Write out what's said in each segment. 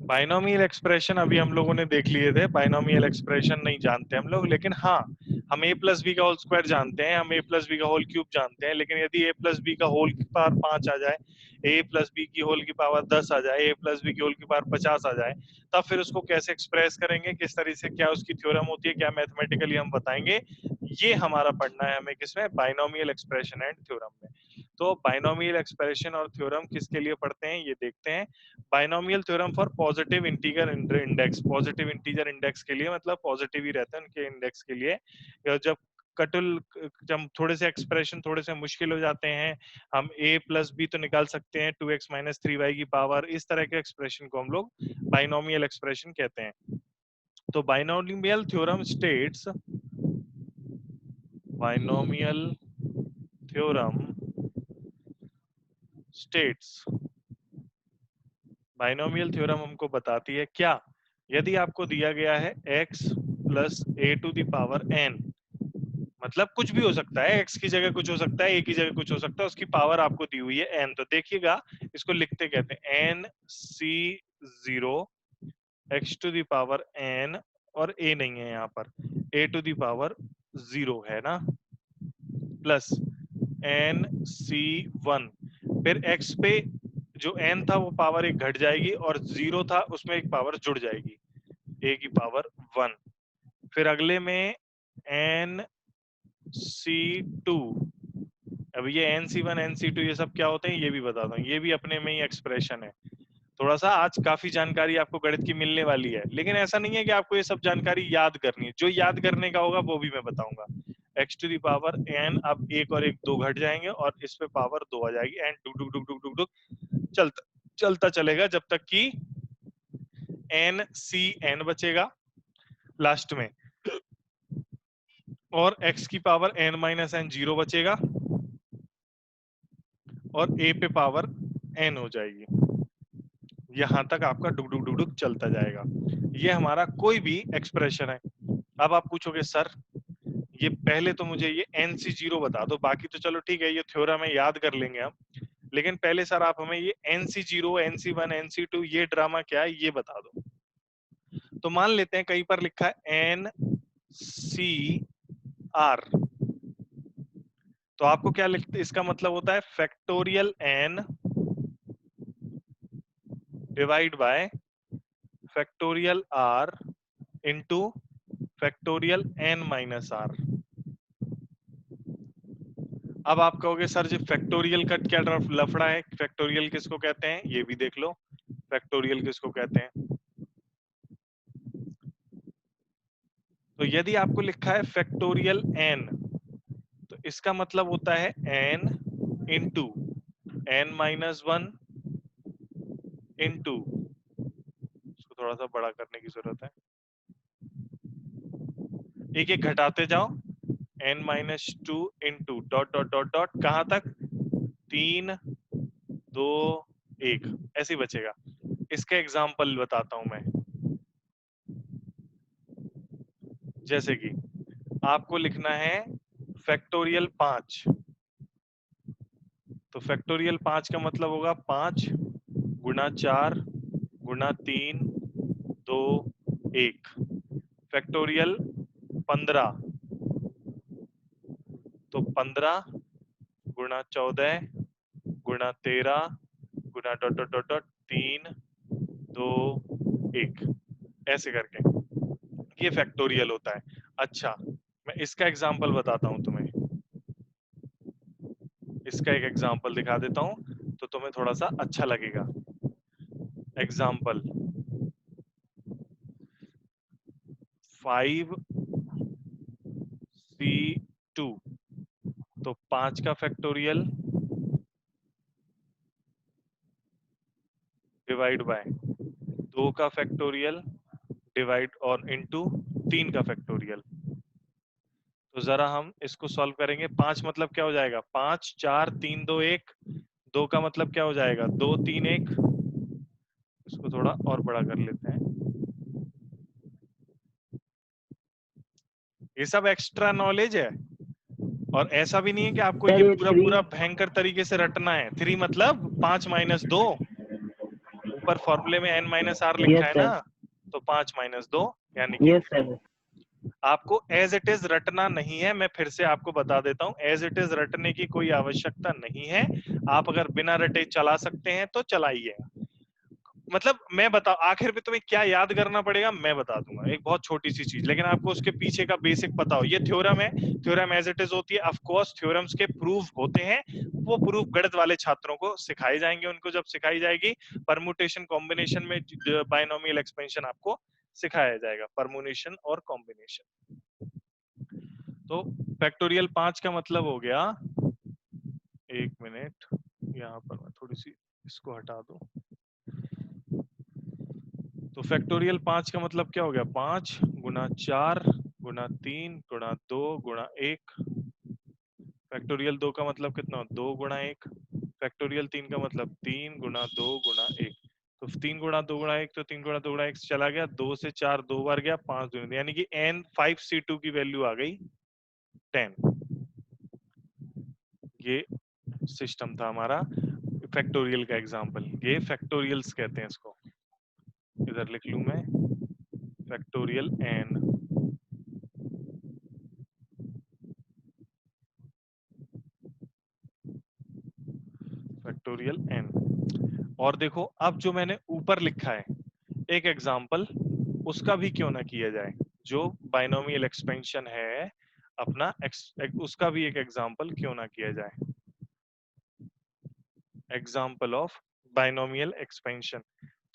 Binomial expression अभी हम लोगों ने देख लिए थे। बाइनोमियल एक्सप्रेशन नहीं जानते हम लोग, लेकिन हाँ हम a प्लस बी का होल स्क्वायर जानते हैं, हम a प्लस बी का होल क्यूब जानते हैं। लेकिन यदि a प्लस बी का होल की पावर 5 आ जाए, a प्लस बी की होल की पावर 10 आ जाए, a प्लस बी की होल की पावर 50 आ जाए, तब फिर उसको कैसे एक्सप्रेस करेंगे, किस तरह से, क्या उसकी थ्योरम होती है, क्या मैथमेटिकली हम बताएंगे, ये हमारा पढ़ना है हमें किसमें, बाइनोमियल एक्सप्रेशन एंड थ्योरम में। तो बाइनोमियल एक्सप्रेशन और थ्योरम किसके लिए पढ़ते हैं ये देखते हैं। Binomial theorem for positive integer index, positive integer index के लिए, मतलब पॉजिटिव ही रहते हैं उनके इंडेक्स के लिए। जब कटुल, जब थोड़े से एक्सप्रेशन थोड़े से मुश्किल हो जाते हैं, हम a प्लस बी तो निकाल सकते हैं 2x माइनस 3y की पावर, इस तरह के एक्सप्रेशन को हम लोग बाइनोमियल एक्सप्रेशन कहते हैं। तो binomial theorem states, binomial theorem states, binomial theorem हमको बताती है क्या, यदि आपको दिया गया है x plus A to the power n, मतलब कुछ भी हो सकता है, x की जगह कुछ हो सकता है, a की जगह कुछ हो सकता है, उसकी पावर आपको दी हुई है n। तो देखिएगा इसको लिखते कहते हैं n c 0 x to the power n, और a नहीं है यहाँ पर, a टू द पावर 0 है ना, प्लस n c 1, फिर x पे जो n था वो पावर एक घट जाएगी, और 0 था उसमें एक पावर जुड़ जाएगी, a की पावर 1। फिर अगले में n c 2, अब ये NC1 NC2 ये सब क्या होते हैं ये भी बताता हूँ, ये भी अपने में ही एक्सप्रेशन है। थोड़ा सा आज काफी जानकारी आपको गणित की मिलने वाली है, लेकिन ऐसा नहीं है कि आपको ये सब जानकारी याद करनी है, जो याद करने का होगा वो भी मैं बताऊंगा। x to the power n, अब एक और एक दो घट जाएंगे और इस पे पावर 2 आ जाएगी, एंड डुक डुक डुक डुक डुक डुक चलता चलता चलेगा जब तक कि NCn बचेगा लास्ट में, और x की पावर n माइनस एन 0 बचेगा, और a पे पावर n हो जाएगी। यहां तक आपका डुक डुक डुक डुक चलता जाएगा। ये हमारा कोई भी एक्सप्रेशन है। अब आप पूछोगे सर ये पहले तो मुझे ये NC0 बता दो, बाकी तो चलो ठीक है ये थ्योरम है याद कर लेंगे हम, लेकिन पहले सर आप हमें ये NC0 NC1 NC2 ये ड्रामा क्या है ये बता दो। तो मान लेते हैं कहीं पर लिखा है NCR, तो आपको क्या लिखते, इसका मतलब होता है factorial n divide by factorial r into factorial n minus r। अब आप कहोगे सर जी फैक्टोरियल का क्या लफड़ा है, फैक्टोरियल किसको कहते हैं ये भी देख लो, फैक्टोरियल किसको कहते हैं। तो यदि आपको लिखा है फैक्टोरियल n, तो इसका मतलब होता है n into n minus 1 into, इसको थोड़ा सा बड़ा करने की जरूरत है, एक एक घटाते जाओ, n minus 2 into dot dot dot dot कहां तक, 3 2 1 ऐसे ही बचेगा। इसका एग्जाम्पल बताता हूं मैं, जैसे कि आपको लिखना है फैक्टोरियल 5, तो फैक्टोरियल 5 का मतलब होगा 5 गुना 4 गुना 3 2 1, फैक्टोरियल 15, तो 15 गुना 14 गुना 13 गुना डॉट डॉट डॉट डॉट 3 2 1 ऐसे करके ये फैक्टोरियल होता है। अच्छा मैं इसका एग्जांपल बताता हूं तुम्हें, इसका एक एग्जांपल दिखा देता हूं तो तुम्हें थोड़ा सा अच्छा लगेगा। एग्जांपल 5c2, तो 5 का फैक्टोरियल डिवाइड बाय 2 का फैक्टोरियल डिवाइड और इनटू 3 का फैक्टोरियल। तो जरा हम इसको सॉल्व करेंगे। 5 मतलब क्या हो जाएगा, 5 4 3 2 1, 2 का मतलब क्या हो जाएगा, 2 3 1, इसको थोड़ा और बड़ा कर लेते हैं। ये सब एक्स्ट्रा नॉलेज है, और ऐसा भी नहीं है कि आपको ये सर ये पूरा थ्री पूरा भयंकर तरीके से रटना है। 3 मतलब 5 माइनस 2, ऊपर फॉर्मूले में n माइनस आर लिखा यस है सर, ना, तो 5 माइनस 2 यानी कि यस सर। आपको एज इट इज रटना नहीं है। मैं फिर से आपको बता देता हूँ, एज इट इज रटने की कोई आवश्यकता नहीं है। आप अगर बिना रटे चला सकते हैं तो चलाइए। मतलब मैं बता, आखिर में तुम्हें क्या याद करना पड़ेगा मैं बता दूंगा, एक बहुत छोटी सी चीज, लेकिन आपको उसके पीछे का बेसिक पता हो। ये थ्योरम है, थ्योरम एज इट इज होती है। ऑफ कोर्स थ्योरम्स के प्रूफ होते हैं, वो प्रूफ गणित वाले छात्रों को सिखाए जाएंगे। उनको जब सिखाई जाएगी परमुटेशन कॉम्बिनेशन में बाइनोमियल एक्सपेंशन आपको सिखाया जाएगा, परमुटेशन और कॉम्बिनेशन। तो फैक्टोरियल 5 का मतलब हो गया, एक मिनट यहाँ पर मैं थोड़ी सी इसको हटा दूं। तो फैक्टोरियल 5 का मतलब क्या हो गया, 5 गुना 4 गुना 3 गुना 2 गुना 1। फैक्टोरियल 2 का मतलब कितना, 2 गुना 1। फैक्टोरियल 3 का मतलब 3 गुना 2 गुना 1। तो 3 गुणा 2 गुणा 1, तो 3 गुणा 2 गुणा 1 चला गया, 2 से 4 2 बार गया, 5 दूनी 2, यानी कि n 5c2 की वैल्यू आ गई 10। ये सिस्टम था हमारा फैक्टोरियल का एग्जांपल। ये फैक्टोरियल्स कहते हैं इसको। इधर लिख लूं मैं, फैक्टोरियल n, फैक्टोरियल n। और देखो अब जो मैंने ऊपर लिखा है एक एग्जांपल, उसका भी क्यों ना किया जाए। जो बाइनोमियल एक्सपेंशन है अपना उसका भी एक एग्जांपल क्यों ना किया जाए। Example of binomial expansion.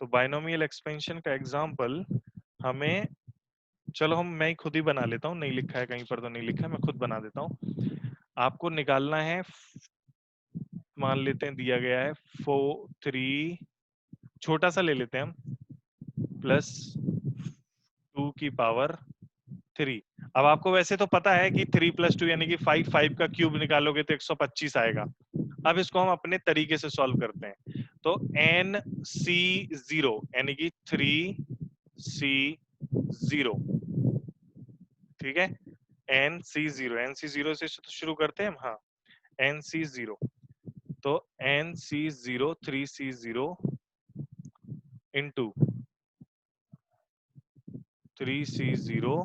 तो बाइनोमियल एक्सपेंशन का एग्जांपल हमें, चलो मैं ही खुद ही बना लेता हूँ, नहीं लिखा है कहीं पर तो नहीं लिखा है, मैं खुद बना देता हूँ। आपको निकालना है, मान लेते हैं दिया गया है 4 3, छोटा सा ले लेते हैं हम, प्लस 2 की पावर 3। अब आपको वैसे तो पता है कि 3 प्लस 2 यानी कि 5, 5 का क्यूब निकालोगे तो 125 आएगा। अब इसको हम अपने तरीके से सॉल्व करते हैं। तो NC0 यानी कि 3C0, ठीक है। NC0 से तो शुरू करते हैं हम, हाँ। NC0, तो NC0 3C0 into 3C0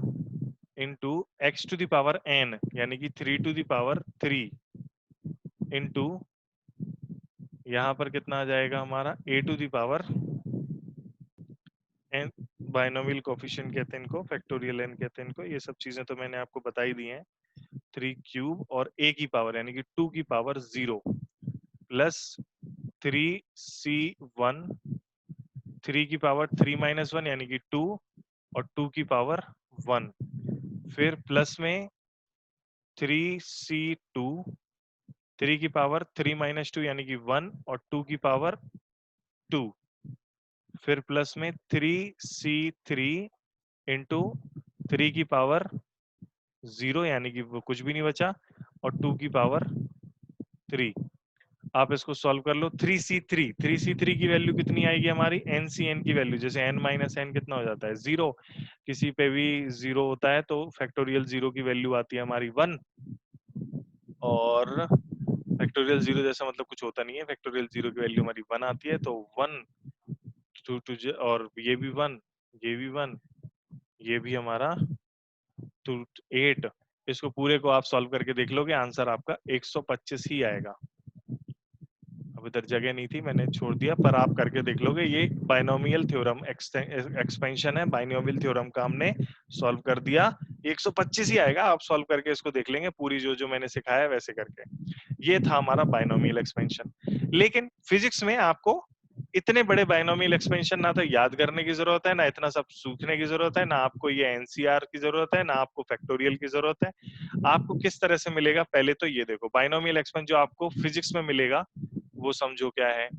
into x to the power n यानी कि 3 टू द पावर 3 इंटू यहाँ पर कितना आ जाएगा हमारा a to the power n। Binomial coefficient कहते हैं इनको, फैक्टोरियल n कहते हैं इनको। ये सब चीजें तो मैंने आपको बताई दी हैं। 3 क्यूब और a की पावर यानी कि 2 की पावर 0 प्लस 3C1, 3 की पावर 3 माइनस 1 यानी कि 2 और 2 की पावर 1, फिर प्लस में 3C2, 3 की पावर 3 माइनस 2 यानी कि 1 और 2 की पावर 2, फिर प्लस में 3C3 इंटू 3 की पावर 0 यानी कि वो कुछ भी नहीं बचा, और 2 की पावर 3। आप इसको सॉल्व कर लो। 3C3 की वैल्यू कितनी आएगी हमारी, NCn की वैल्यू, जैसे n माइनस n कितना हो जाता है 0, किसी पे भी 0 होता है तो फैक्टोरियल 0 की वैल्यू आती है हमारी 1। और फैक्टोरियल 0 जैसा मतलब कुछ होता नहीं है, फैक्टोरियल 0 की वैल्यू हमारी 1 आती है, तो 1 2 और ये भी 1, ये भी 1, ये भी हमारा 2 8। इसको पूरे को आप सॉल्व करके देख लोगे, आंसर आपका 125 ही आएगा। अब इधर जगह नहीं थी मैंने छोड़ दिया, पर आप करके देख लोगे। ये बाइनोमियल थ्योरम एक्सपेंशन है, बाइनोमियल थ्योरम का हमने सॉल्व कर दिया, 125 ही आएगा। आप सॉल्व करके इसको देख लेंगे, पूरी जो जो मैंने सिखाया वैसे करके। ये था हमारा बाइनोमियल एक्सपेंशन। लेकिन फिजिक्स में आपको इतने बड़े बाइनोमियल एक्सपेंशन ना तो याद करने की जरूरत है, ना इतना सब सीखने की जरूरत है, ना आपको ये एनसीआर की जरूरत है, ना आपको फैक्टोरियल की जरूरत है। आपको किस तरह से मिलेगा, पहले तो ये देखो, बाइनोमियल एक्सपेंशन जो आपको फिजिक्स में मिलेगा वो समझो क्या है।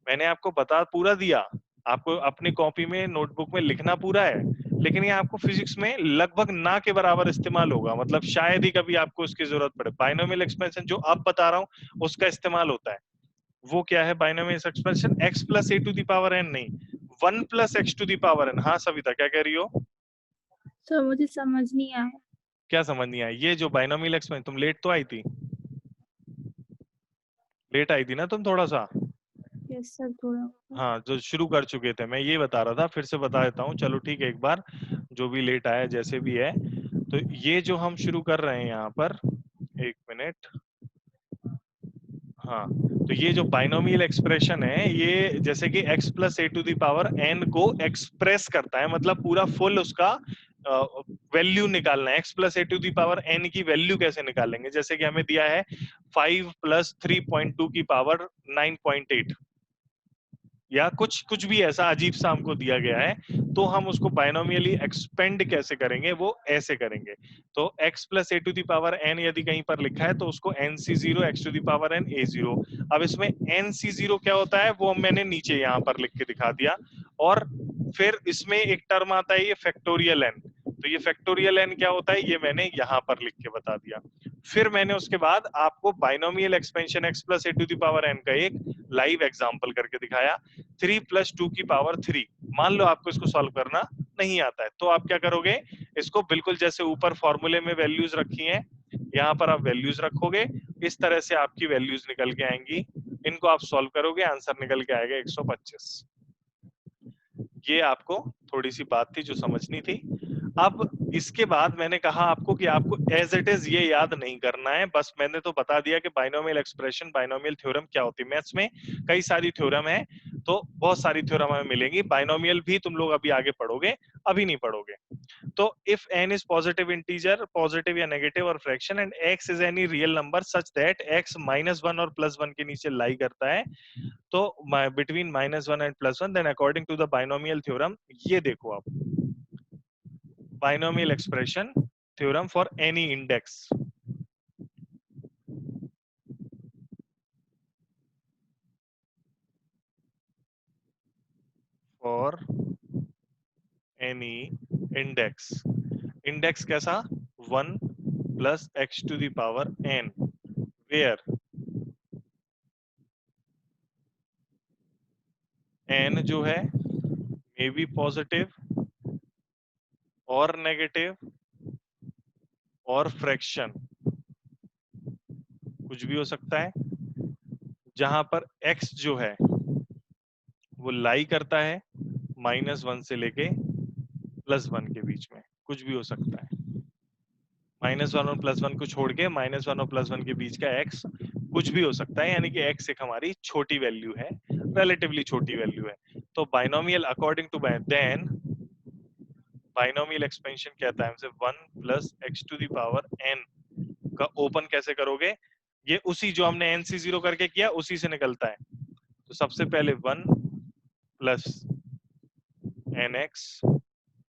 मैंने आपको बता पूरा दिया, आपको अपनी कॉपी में नोटबुक में लिखना पूरा है, लेकिन ये आपको फिजिक्स में लगभग ना के बराबर इस्तेमाल होगा। मतलब शायद ही कभी आपको उसकी जरूरत पड़े। बाइनोमियल एक्सपेंशन जो अब बता रहा हूँ उसका इस्तेमाल होता है। वो क्या है binomial expansion, x plus A to the power n नहीं, 1 plus x to the power n। हाँ सविता क्या कह रही हो? सर मुझे समझ नहीं आया। क्या समझ नहीं आया? ये जो बाइनोमियल एक्सपेंशन, तुम लेट तो आई थी, लेट आई थी ना तुम थोड़ा सा। यस सर थोड़ा। हाँ, जो शुरू कर चुके थे, मैं ये बता रहा था, फिर से बता देता हूँ। चलो ठीक है, एक बार जो भी लेट आया जैसे भी है, तो ये जो हम शुरू कर रहे हैं यहाँ पर, एक मिनट। हाँ, तो ये जो बाइनोमियल एक्सप्रेशन है, ये जैसे कि x plus A to the power n को एक्सप्रेस करता है, मतलब पूरा फुल उसका वैल्यू निकालना है। x plus A to the power n की वैल्यू कैसे निकालेंगे? जैसे कि हमें दिया है 5 प्लस 3.2 की पावर 9.8, या कुछ कुछ भी ऐसा अजीब सा हमको दिया गया है, तो हम उसको बाइनोमियली एक्सपेंड कैसे करेंगे? वो ऐसे करेंगे। तो x plus A to the power n यदि कहीं पर लिखा है, तो उसको nc0 x to the power n a0। अब इसमें nc0 क्या होता है वो मैंने नीचे यहाँ पर लिख के दिखा दिया। और फिर इसमें एक टर्म आता है ये फैक्टोरियल n, तो ये फैक्टोरियल n क्या होता है ये मैंने यहाँ पर लिख के बता दिया। फिर मैंने उसके बाद आपको binomial expansion x plus A to the power n का एक लाइव एग्जांपल करके दिखाया। 3 प्लस 2 की पावर 3, मान लो आपको इसको सॉल्व करना नहीं आता है, तो आप क्या करोगे? इसको बिल्कुल जैसे ऊपर फॉर्मूले में वैल्यूज रखी हैं, यहाँ पर आप वैल्यूज रखोगे, इस तरह से आपकी वैल्यूज निकल के आएंगी। इनको आप सॉल्व करोगे, आंसर निकल के आएगा 125। ये आपको थोड़ी सी बात थी जो समझनी थी। अब इसके बाद मैंने कहा आपको कि आपको एज इट इज ये याद नहीं करना है, बस मैंने तो बता दिया कि बाइनोमियल एक्सप्रेशन, बाइनोमियल थ्योरम क्या होती है। मैथ्स में कई सारी थ्योरम है, तो बहुत सारी थ्योरम हमें मिलेंगी। बाइनोमियल भी तुम लोग अभी आगे पढ़ोगे, अभी नहीं पढ़ोगे। तो if n is positive integer, positive या नेगेटिव और fraction, and x is any real number such that x -1 और +1 के नीचे लाई करता है, तो between -1 and +1, then according to the binomial theorem, ये देखो आप, binomial expression theorem for any index, for any index. Index कैसा? 1 plus x to the power n, where n जो है मे बी पॉजिटिव और नेगेटिव और फ्रैक्शन, कुछ भी हो सकता है, जहां पर x जो है वो लाई करता है -1 से लेके +1 के बीच में, कुछ भी हो सकता है। -1 और +1 को छोड़ के -1 और +1 के बीच का x कुछ भी हो सकता है, यानी कि x एक हमारी छोटी वैल्यू है, रिलेटिवली छोटी वैल्यू है। तो binomial according to then binomial expansion कहता है हमसे 1 plus x to the power n का ओपन कैसे करोगे? ये उसी जो हमने nc0 करके किया उसी से निकलता है। तो सबसे पहले 1 plus nx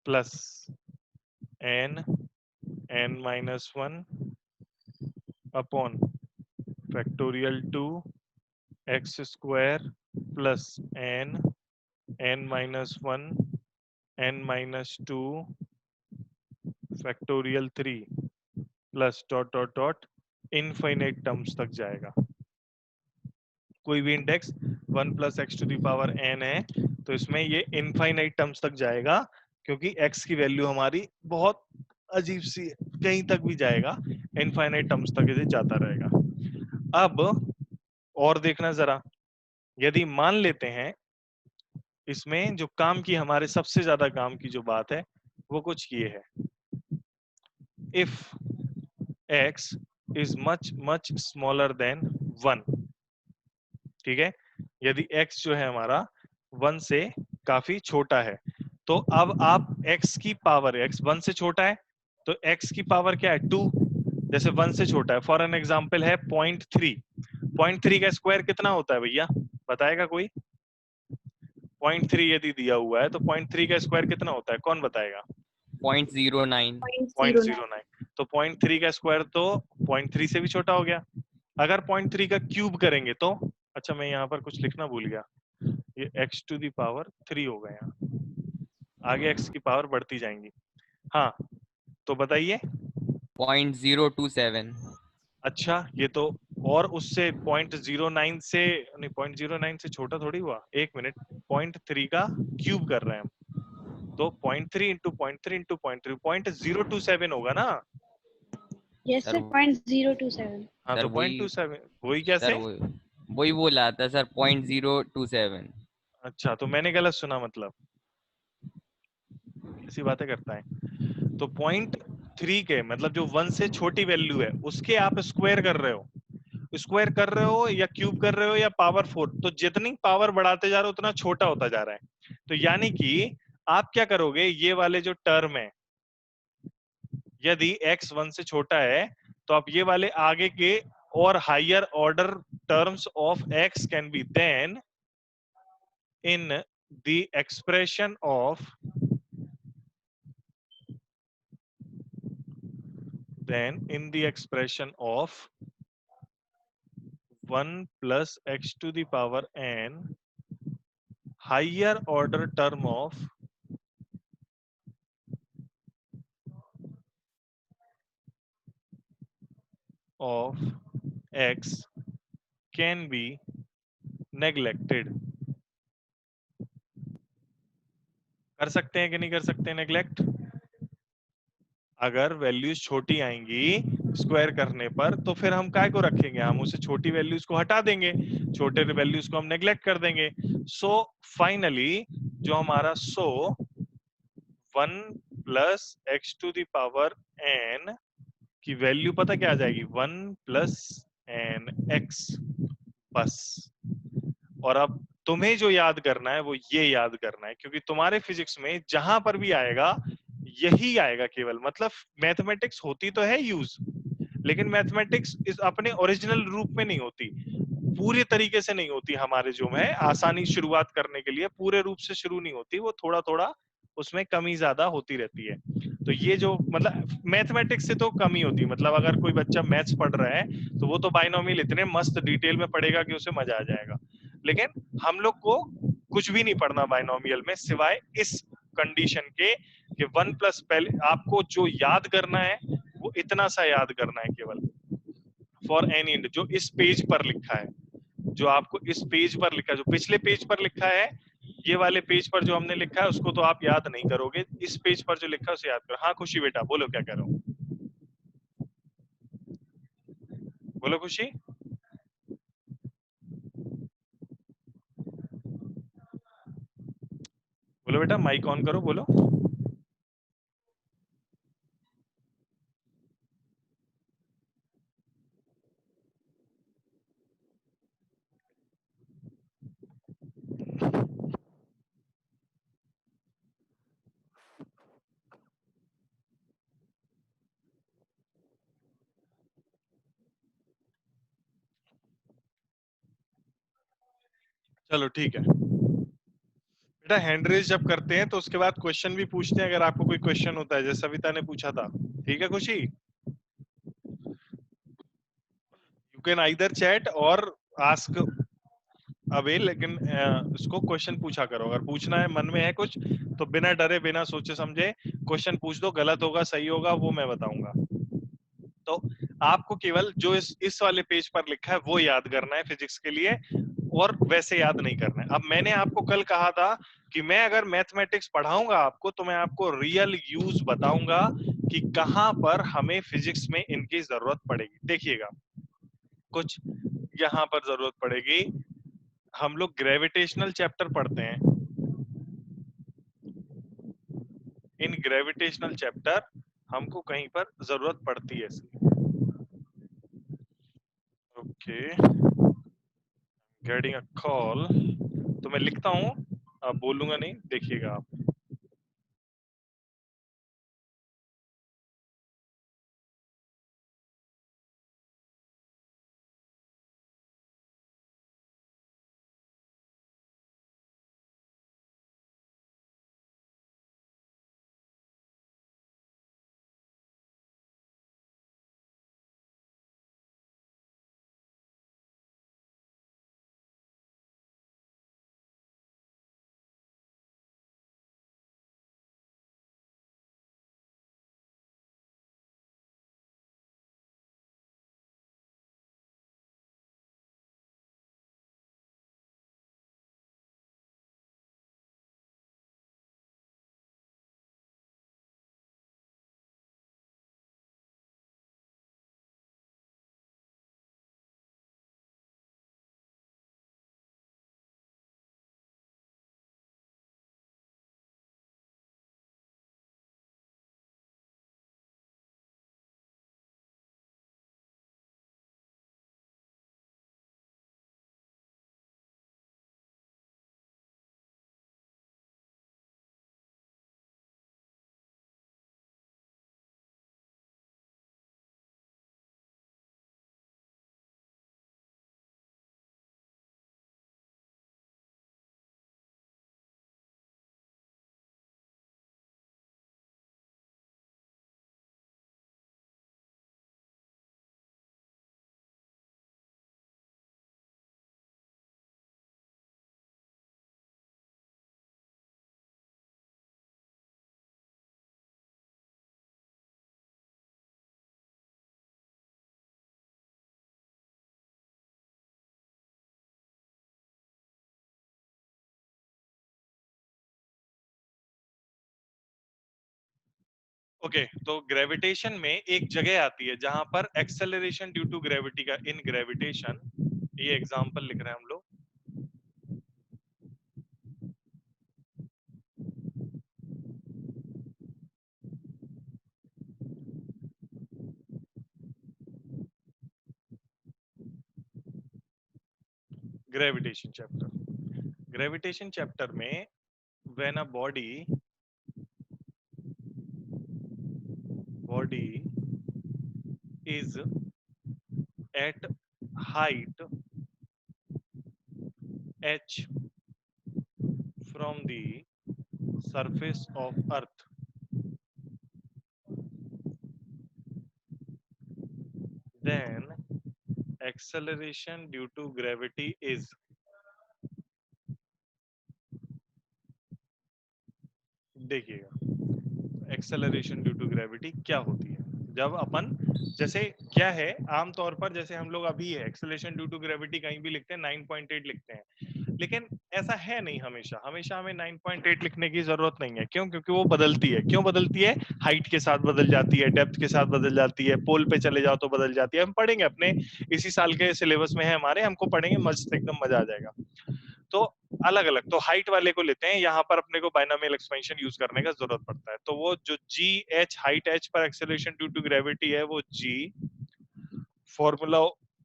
plus n -1 upon factorial 2 x square plus n -1 n-2 factorial 3 plus dot dot dot infinite terms तक जाएगा। कोई भी index 1 plus x to the power n है, तो इसमें ये इनफाइनाइट टर्म्स तक जाएगा, क्योंकि x की वैल्यू हमारी बहुत अजीब सी है, कहीं तक भी जाएगा, इनफाइनाइट टर्म्स तक इसे जाता रहेगा। अब और देखना जरा, यदि मान लेते हैं इसमें जो काम की, हमारे सबसे ज्यादा काम की जो बात है वो कुछ ये है, if x is much much smaller than 1, ठीक है, यदि x जो है हमारा 1 से काफी छोटा है, तो अब आप x की पावर, x 1 से छोटा है तो x की पावर क्या है 2, जैसे 1 से छोटा है, फॉर एन एग्जांपल है 0.3, 0.3 का स्क्वायर कितना होता है भैया, बताएगा कोई? 0.3 यदि दिया हुआ है तो 0.3 का स्क्वायर कितना होता है, कौन बताएगा? 0.09। 0.09, तो 0.3 का स्क्वायर तो 0.3 से भी छोटा हो गया। अगर 0.3 का क्यूब करेंगे तो, अच्छा मैं यहाँ पर कुछ लिखना भूल गया, ये x टू दी पावर 3 हो गया, आगे x की पावर बढ़ती जाएंगी। हाँ, तो बताइए। 0.027। अच्छा, ये तो और उससे 0.09 से नहीं, 0.09 से छोटा थोड़ी हुआ, एक मिनट, 0.3 का क्यूब कर रहे हैं हम, तो 0.3 इंटू 0.3 इंटू 0.3 0.027 होगा ना? Yes sir sir 0.027। हाँ, सर तो वही 0.27 वही सर कैसे? वही बोला था सर 0.027। अच्छा, तो मैंने गलत सुना, मतलब ऐसी बातें करता है। तो 0.3 के मतलब जो 1 से छोटी वैल्यू है उसके आप स्क्वायर कर रहे हो, स्क्वायर कर रहे हो या क्यूब कर रहे हो या पावर 4, तो जितनी पावर बढ़ाते जा रहे हो उतना छोटा होता जा रहा है। तो यानी कि आप क्या करोगे, ये वाले जो टर्म है, यदि x 1 से छोटा है तो आप ये वाले आगे के और higher order terms of x can be then in the expression of of 1 plus x to the power n higher order term of x can be neglected। कर सकते हैं कि नहीं कर सकते नेग्लेक्ट? अगर वैल्यूज छोटी आएंगी स्क्वायर करने पर तो फिर हम काय को रखेंगे, हम उसे छोटी वैल्यूज को हटा देंगे, छोटे वैल्यूज को हम नेग्लेक्ट कर देंगे। सो फाइनली जो हमारा 1 plus x to the power n की वैल्यू पता क्या आ जाएगी, 1 प्लस एन एक्स, बस। और अब तुम्हें जो याद करना है वो ये याद करना है, क्योंकि तुम्हारे फिजिक्स में जहां पर भी आएगा यही आएगा केवल, मतलब मैथमेटिक्स होती तो है यूज, लेकिन मैथमेटिक्स इस अपने ओरिजिनल रूप में नहीं होती, पूरे तरीके से नहीं होती। हमारे जो है आसानी शुरुआत करने के लिए पूरे रूप से शुरू नहीं होती, वो थोड़ा थोड़ा उसमें कमी ज्यादा होती रहती है। तो ये जो मतलब मैथमेटिक्स से तो कमी होती है, मतलब अगर कोई बच्चा मैथ्स पढ़ रहा है तो वो तो बाइनोमियल इतने मस्त डिटेल में पढ़ेगा कि उसे मजा आ जाएगा, लेकिन हम लोग को कुछ भी नहीं पढ़ना बाइनोमियल में सिवाय इस कंडीशन के कि 1 प्लस, पहले आपको जो याद करना है वो इतना सा याद करना है केवल, फॉर एनी इंड जो इस पेज पर लिखा है, जो आपको इस पेज पर लिखा है, जो पिछले पेज पर लिखा है, ये वाले पेज पर जो हमने लिखा है उसको तो आप याद नहीं करोगे, इस पेज पर जो लिखा है उसे याद करो। हाँ खुशी बेटा बोलो, क्या कह रहा हूँ, बोलो खुशी। बोलो बेटा, माइक ऑन करो, बोलो। चलो ठीक है बेटा, हैंड रेज जब करते हैं तो उसके बाद क्वेश्चन भी पूछते हैं, अगर आपको कोई क्वेश्चन होता है, जैसे सविता ने पूछा था। ठीक है खुशी, यू कैन आइदर चैट और आस्क अवे, लेकिन इसको क्वेश्चन पूछा करो, अगर पूछना है मन में है कुछ तो बिना डरे बिना सोचे समझे क्वेश्चन पूछ दो, गलत होगा सही होगा वो मैं बताऊंगा। तो आपको केवल जो इस वाले पेज पर लिखा है वो याद करना है फिजिक्स के लिए, और वैसे याद नहीं करना है। अब मैंने आपको कल कहा था कि मैं अगर मैथमेटिक्स पढ़ाऊंगा आपको तो मैं आपको रियल यूज बताऊंगा कि कहां पर हमें फिजिक्स में इनकी जरूरत पड़ेगी। देखिएगा, कुछ यहां पर जरूरत पड़ेगी, हम लोग ग्रेविटेशनल चैप्टर पढ़ते हैं, इन ग्रेविटेशनल चैप्टर हमको कहीं पर जरूरत पड़ती है इसकी। ओके, गेटिंग अ कॉल, तो मैं लिखता हूं, अब बोलूंगा नहीं, देखिएगा आप। ओके तो ग्रेविटेशन में एक जगह आती है जहां पर एक्सेलरेशन ड्यू टू ग्रेविटी का इन ग्रेविटेशन, ये एग्जांपल लिख रहे हैं हम लोग। ग्रेविटेशन चैप्टर में when a body is at height h from the surface of earth, then acceleration due to gravity is, देखिएगा एक्सेलरेशन ड्यू टू ग्रेविटी क्या होती है जब अपन, जैसे क्या है आमतौर पर, जैसे हम लोग अभी है एक्सेलरेशन ड्यू टू ग्रेविटी कहीं भी लिखते हैं 9.8 लिखते हैं, लेकिन ऐसा है नहीं हमेशा। हमेशा हमें 9.8 लिखने की जरूरत नहीं है। क्यों? क्योंकि वो बदलती है। क्यों बदलती है? हाइट के साथ बदल जाती है, डेप्थ के साथ बदल जाती है, पोल पे चले जाओ तो बदल जाती है। हम पढ़ेंगे, अपने इसी साल के सिलेबस में है हमारे, हमको पढ़ेंगे, मस्त एकदम मजा आ जाएगा। तो अलग अलग, तो हाइट वाले को लेते हैं, यहाँ पर अपने को बाइनोमियल एक्सपेंशन यूज करने का जरूरत पड़ता है। तो वो जो जी एच, हाइट एच पर एक्सेलरेशन ड्यू टू ग्रेविटी है, वो जी फॉर्मूला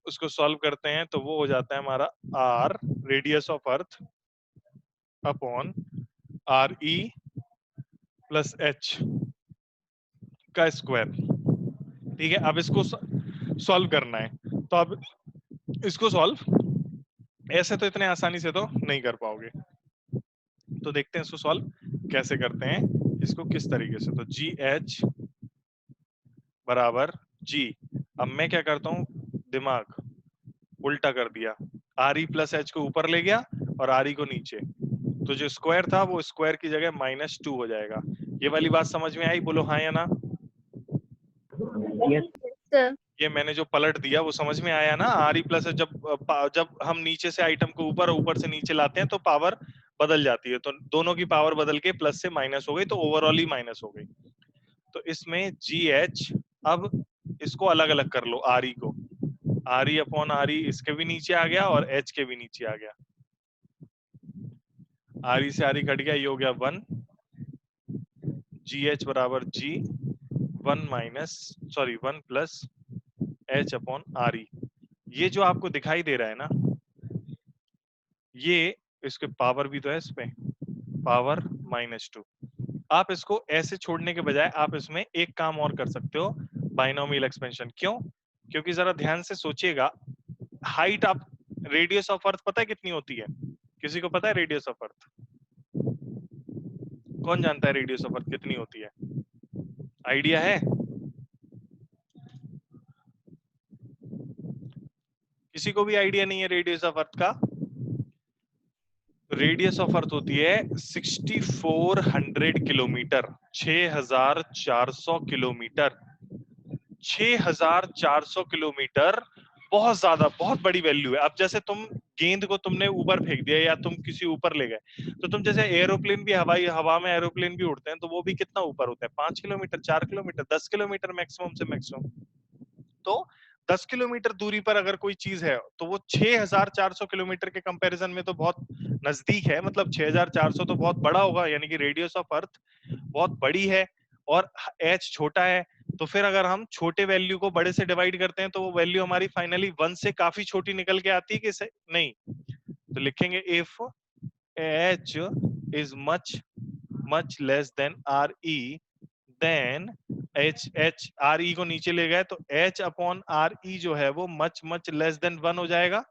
उसको सॉल्व करते हैं तो वो हो जाता है हमारा R radius of earth upon R E plus H का स्क्वायर। ठीक है, अब इसको सॉल्व करना है। तो अब इसको सॉल्व ऐसे तो इतने आसानी से तो नहीं कर पाओगे, तो देखते हैं इसको सॉल्व कैसे करते हैं, इसको किस तरीके से। तो जी एच बराबर जी, अब मैं क्या करता हूं, दिमाग उल्टा कर दिया, आर ई प्लस एच को ऊपर ले गया और आर ई को नीचे, तो जो स्क्वायर था वो स्क्वायर की जगह -2 हो जाएगा। ये वाली बात समझ में आई? बोलो हाँ या ना। Yes, sir. ये मैंने जो पलट दिया वो समझ में आया ना। आर ई प्लस जब हम नीचे से आइटम को ऊपर, ऊपर से नीचे लाते हैं तो पावर बदल जाती है, तो दोनों की पावर बदल के प्लस से माइनस हो गई, तो ओवरऑल ही माइनस हो गई। तो इसमें जी एच, अब इसको अलग अलग कर लो, आर ई को, आर ई अपॉन आर ई इसके भी नीचे आ गया और एच के भी नीचे आ गया। आर ई से आर ई कट गया, ये हो गया 1, जी एच बराबर जी 1 प्लस एच अपॉन आर ई। ये जो आपको दिखाई दे रहा है ना, ये इसके पावर भी तो है, इस पे पावर -2। आप इसको ऐसे छोड़ने के बजाय आप इसमें एक काम और कर सकते हो, बाइनोमियल एक्सपेंशन। क्यों? क्योंकि जरा ध्यान से सोचिएगा, हाइट आप, रेडियस ऑफ अर्थ पता है कितनी होती है? किसी को पता है रेडियस ऑफ अर्थ? कौन जानता है रेडियस ऑफ अर्थ कितनी होती है? आइडिया है? किसी को भी आइडिया नहीं है रेडियस ऑफ अर्थ का? रेडियस ऑफ अर्थ होती है 6400 किलोमीटर, 6400 किलोमीटर। 6400 किलोमीटर बहुत ज्यादा, बहुत बड़ी वैल्यू है। अब जैसे तुम गेंद को तुमने ऊपर फेंक दिया या तुम किसी ऊपर ले गए, तो तुम जैसे एरोप्लेन भी, हवा में एरोप्लेन भी उड़ते हैं, तो वो भी कितना ऊपर होता है? 5 किलोमीटर, 4 किलोमीटर, 10 किलोमीटर मैक्सिमम से मैक्सिमम। तो 10 किलोमीटर दूरी पर अगर कोई चीज है तो वो 6400 किलोमीटर के कंपैरिजन में तो बहुत नजदीक है। मतलब 6400 तो बहुत बड़ा होगा, यानी कि रेडियस ऑफ अर्थ बहुत बड़ी है और एच छोटा है। तो फिर अगर हम छोटे वैल्यू को बड़े से डिवाइड करते हैं तो वो वैल्यू हमारी फाइनली 1 से काफी छोटी निकल के आती है कि नहीं? तो लिखेंगे if H is much less than R E, then H R E को नीचे ले गए तो एच अपॉन आर ई जो है वो मच लेस देन 1 हो जाएगा।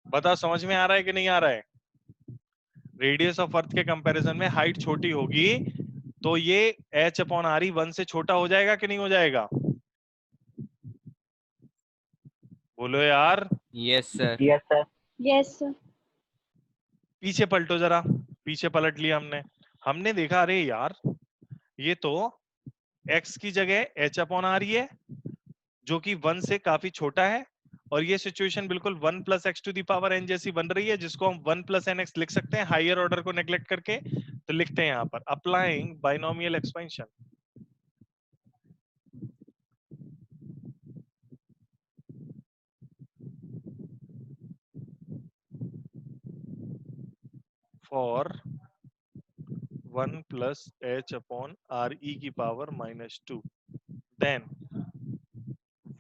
बताओ समझ में आ रहा है कि नहीं आ रहा है? रेडियस ऑफ अर्थ के कंपैरिजन में हाइट छोटी होगी तो ये एच अपॉन आर ई 1 से छोटा हो जाएगा कि नहीं हो जाएगा? बोलो यार। Yes sir. Yes sir. Yes, sir. पीछे पलटो जरा, पीछे पलट लिया हमने देखा, अरे यार ये तो x की जगह h अपॉन आर ई है जो कि 1 से काफी छोटा है, और ये सिचुएशन बिल्कुल 1 plus x to the power n जैसी बन रही है, जिसको हम 1 प्लस एन एक्स लिख सकते हैं हायर ऑर्डर को नेग्लेक्ट करके। तो लिखते हैं यहाँ पर applying binomial expansion, for 1 plus H upon R E की power -2, then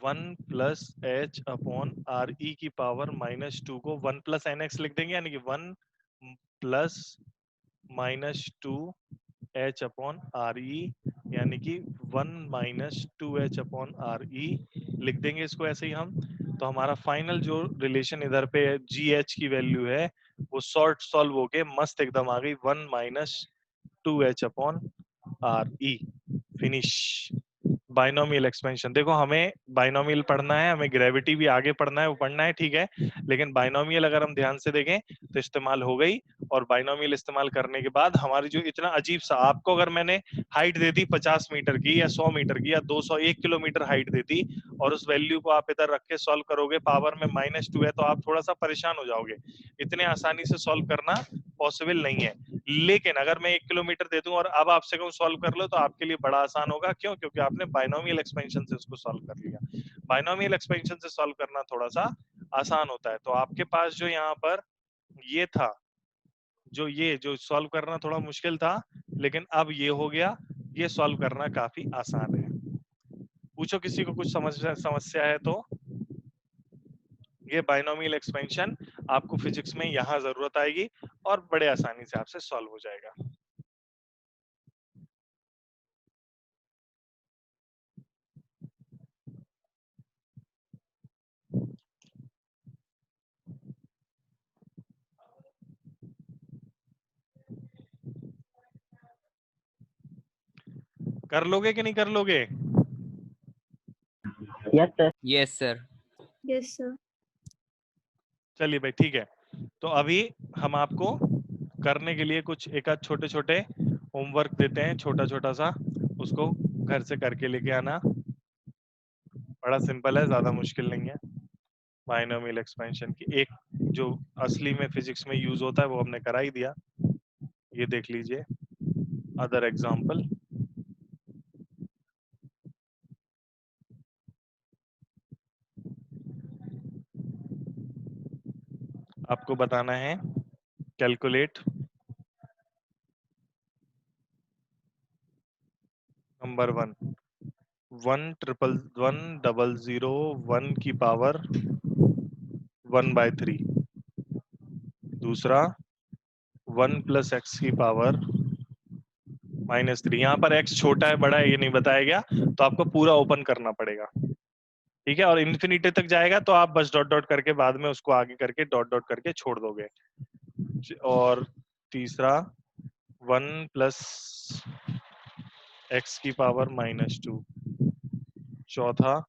1 plus H upon R E की पावर -2 को 1 प्लस एन एक्स लिख देंगे, यानी कि 1 प्लस -2 एच अपॉन आर ई, यानी कि 1 -2 एच अपॉन आर ई लिख देंगे इसको ऐसे ही हम। तो हमारा फाइनल जो रिलेशन इधर पे जी एच की वैल्यू है वो शॉर्ट सॉल्व होके मस्त एकदम आ गई, 1 -2 एच अपॉन आर ई। फिनिश। बाइनोमियल एक्सपेंशन, देखो हमें बाइनोमियल पढ़ना है, हमें ग्रेविटी भी आगे पढ़ना है, वो पढ़ना है ठीक है, लेकिन बाइनोमियल अगर हम ध्यान से देखें तो इस्तेमाल हो गई। और बाइनोमियल इस्तेमाल करने के बाद हमारी जो इतना अजीब सा, आपको अगर मैंने हाइट दे दी 50 मीटर की या 100 मीटर की या 200 1 किलोमीटर हाइट दे दी और उस वैल्यू को आप इधर रख के सॉल्व करोगे, पावर में -2 है, तो आप थोड़ा सा परेशान हो जाओगे। इतने आसानी से सॉल्व करना पॉसिबल नहीं है। लेकिन अगर मैं 1 किलोमीटर दे दूं और अब आपसे कहूं सॉल्व कर लो, तो आपके लिए बड़ा आसान होगा। क्यों? क्योंकि आपने बाइनोमियल एक्सपेंशन से उसको सॉल्व कर लिया। बाइनोमियल एक्सपेंशन से सॉल्व करना थोड़ा सा आसान होता है। तो आपके पास जो यहाँ पर ये था, जो सॉल्व करना थोड़ा मुश्किल था, लेकिन अब ये हो गया, ये सॉल्व करना काफी आसान है। पूछो किसी को कुछ समस्या है तो। ये बाइनोमियल एक्सपेंशन आपको फिजिक्स में यहाँ जरूरत आएगी और बड़े आसानी से आपसे सॉल्व हो जाएगा। कर लोगे कि नहीं कर लोगे? Yes sir. Yes sir. Yes sir. चलिए भाई ठीक है। तो अभी हम आपको करने के लिए कुछ एक आध छोटे छोटे होमवर्क देते हैं, छोटा छोटा सा, उसको घर से करके लेके आना। बड़ा सिंपल है, ज्यादा मुश्किल नहीं है। बाइनोमियल एक्सपेंशन की एक जो असली में फिजिक्स में यूज होता है वो हमने करा ही दिया। ये देख लीजिए अदर एग्जांपल। आपको बताना है कैलकुलेट नंबर 1, 1,1,0,1 की पावर 1/3। दूसरा 1 प्लस एक्स की पावर -3। यहाँ पर x छोटा है बड़ा है ये नहीं बताया गया, तो आपको पूरा ओपन करना पड़ेगा, ठीक है। और इन्फिनिटी तक जाएगा तो आप बस डॉट डॉट करके बाद में उसको आगे करके डॉट डॉट करके छोड़ दोगे। और तीसरा 1 प्लस एक्स की पावर -2। चौथा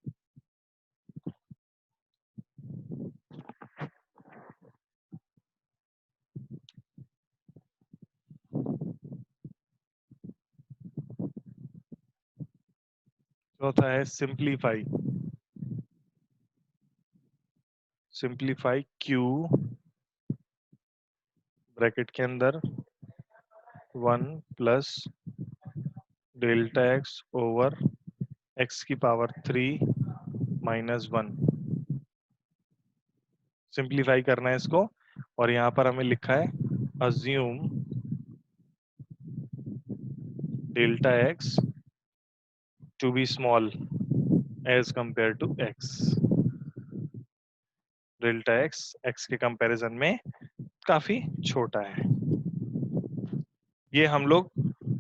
है सिंप्लीफाई। सिंप्लीफाई क्यू ब्रैकेट के अंदर 1 plus delta x over x की पावर 3 -1। सिंप्लीफाई करना है इसको। और यहाँ पर हमें लिखा है assume delta x to be small as compare to x. Delta x x के कंपैरिजन में काफी छोटा है। ये हम लोग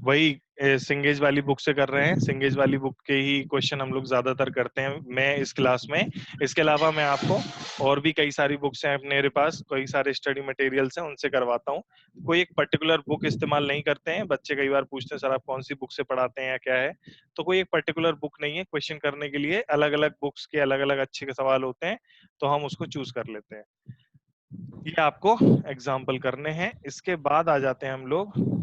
वही सिंगेज वाली बुक से कर रहे हैं। सिंगेज वाली बुक के ही क्वेश्चन हम लोग ज्यादातर करते हैं मैं इस क्लास में। इसके अलावा मैं आपको और भी कई सारी बुक्स हैं अपने पास, कई सारे स्टडी मटेरियल्स हैं, उनसे करवाता हूँ। कोई एक पर्टिकुलर बुक इस्तेमाल नहीं करते हैं। बच्चे कई बार पूछते हैं सर आप कौन सी बुक से पढ़ाते हैं या क्या है, तो कोई एक पर्टिकुलर बुक नहीं है। क्वेश्चन करने के लिए अलग अलग बुक्स के अलग अलग अच्छे के सवाल होते हैं, तो हम उसको चूज कर लेते हैं। ये आपको एग्जाम्पल करने हैं। इसके बाद आ जाते हैं हम लोग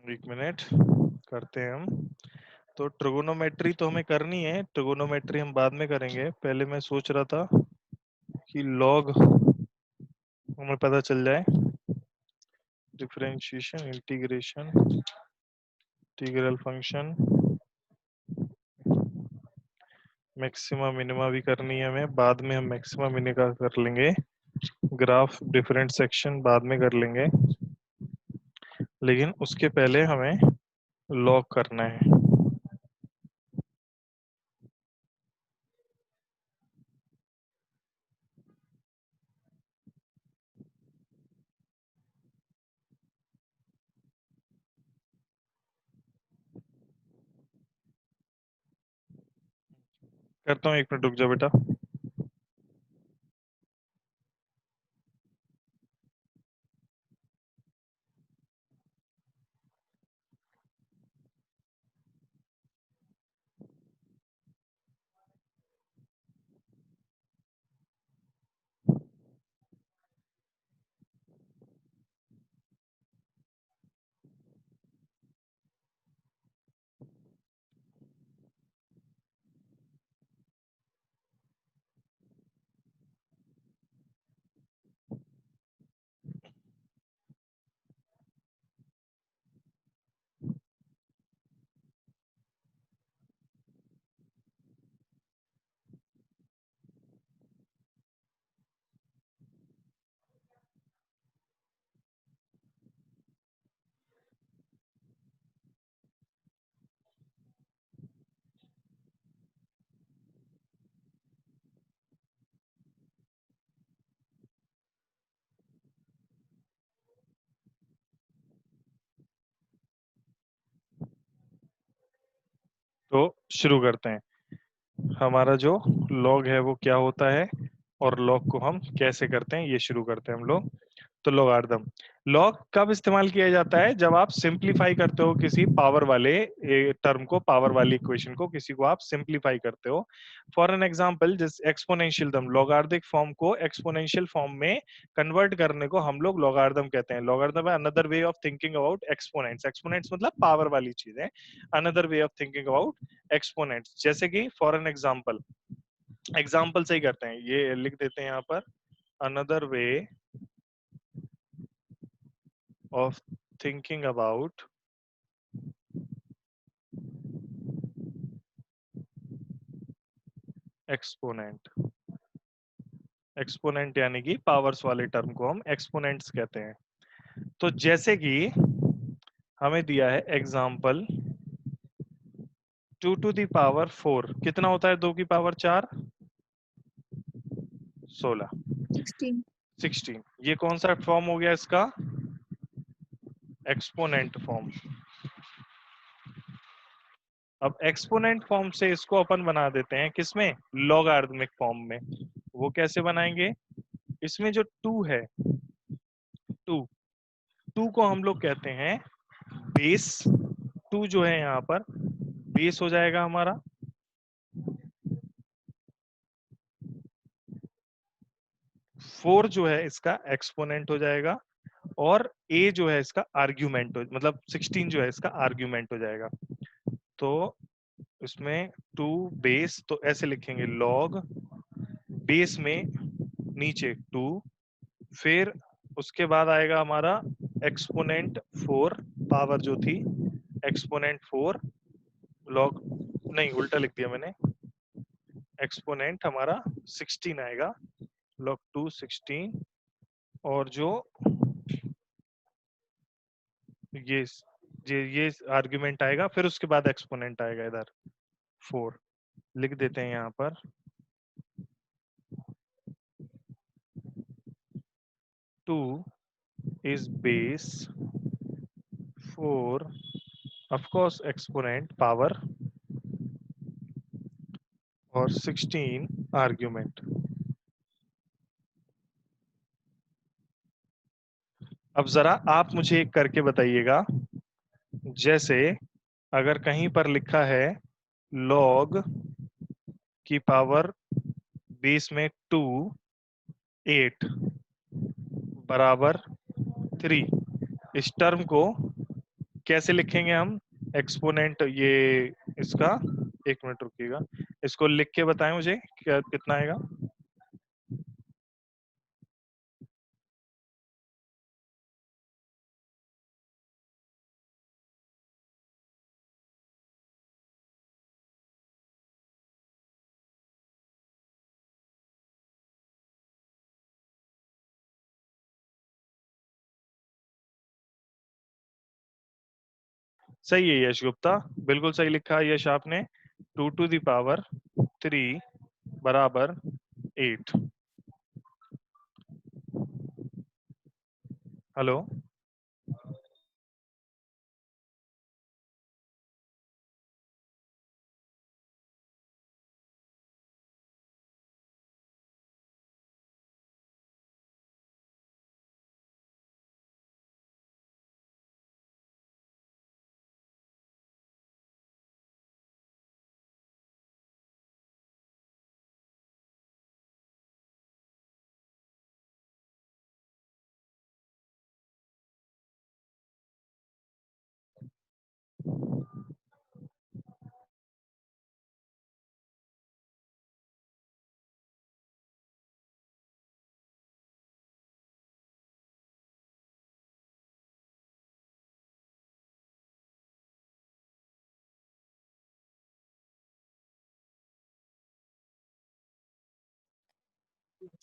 एक मिनट करते हैं हम। तो ट्रिगोनोमेट्री तो हमें करनी है, ट्रिगोनोमेट्री हम बाद में करेंगे। पहले मैं सोच रहा था कि log हमें पता चल जाए, differentiation, integration, integral function, maxima minima भी करनी है हमें, बाद में हम मैक्सिमा मिनिमा कर लेंगे, ग्राफ डिफरेंट सेक्शन बाद में कर लेंगे, लेकिन उसके पहले हमें लॉग करना है। करता हूँ, 1 मिनट रुक जाओ बेटा। तो शुरू करते हैं। हमारा जो लॉग है वो क्या होता है और लॉग को हम कैसे करते हैं, ये शुरू करते हैं हम लोग। तो लॉगारिथम, लॉग कब इस्तेमाल किया जाता है? जब आप सिंपलीफाई करते हो किसी पावर वाले टर्म को, पावर वाली इक्वेशन को, किसी को आप सिंपलीफाई करते हो। फॉर एन एग्जांपल, जिस एक्सपोनेंशियल टर्म, लॉगारिथमिक फॉर्म को एक्सपोनेंशियल फॉर्म में कन्वर्ट करने को हम लोग लॉगारिथम कहते हैं। लॉगारिथम है another way of thinking about exponents. Exponents मतलब पावर वाली चीज है, another way of thinking about exponents. जैसे कि फॉर एन एग्जांपल, एग्जांपल से ही करते हैं, ये लिख देते हैं यहाँ पर, another way of thinking about exponent. Exponent यानी कि पावर्स वाले टर्म को हम एक्सपोनेंट्स कहते हैं। तो जैसे कि हमें दिया है एग्जाम्पल 2 to the power 4, कितना होता है 2 की पावर 4? 16। 16। 16, ये कौन सा फॉर्म हो गया इसका? Exponent form. अब एक्सपोनेंट फॉर्म से इसको अपन बना देते हैं किसमें? लॉगरिथमिक फॉर्म में। वो कैसे बनाएंगे? इसमें जो 2 है, 2 को हम लोग कहते हैं बेस। 2 जो है यहाँ पर बेस हो जाएगा हमारा, 4 जो है इसका एक्सपोनेंट हो जाएगा, और a जो है इसका आर्ग्यूमेंट हो, मतलब 16 जो है इसका आर्ग्यूमेंट हो जाएगा। तो इसमें 2 बेस, तो ऐसे लिखेंगे लॉग बेस में नीचे 2, फिर उसके बाद आएगा हमारा एक्सपोनेंट 4, पावर जो थी एक्सपोनेंट 4 लॉग, नहीं उल्टा लिख दिया मैंने, एक्सपोनेंट हमारा 16 आएगा, log 2 16, और जो ये ये आर्ग्यूमेंट आएगा, फिर उसके बाद एक्सपोनेंट आएगा इधर 4। लिख देते हैं यहाँ पर 2 is base, 4 of course exponent power, और 16 आर्ग्यूमेंट। अब जरा आप मुझे एक करके बताइएगा, जैसे अगर कहीं पर लिखा है log की पावर बेस में 2 8 बराबर 3, इस टर्म को कैसे लिखेंगे हम? एक्सपोनेंट ये इसका, 1 मिनट रुकिएगा, इसको लिख के बताएं मुझे क्या कितना आएगा। सही है यश गुप्ता, बिल्कुल सही लिखा है यश आपने। 2⁻³ बराबर 8। हेलो,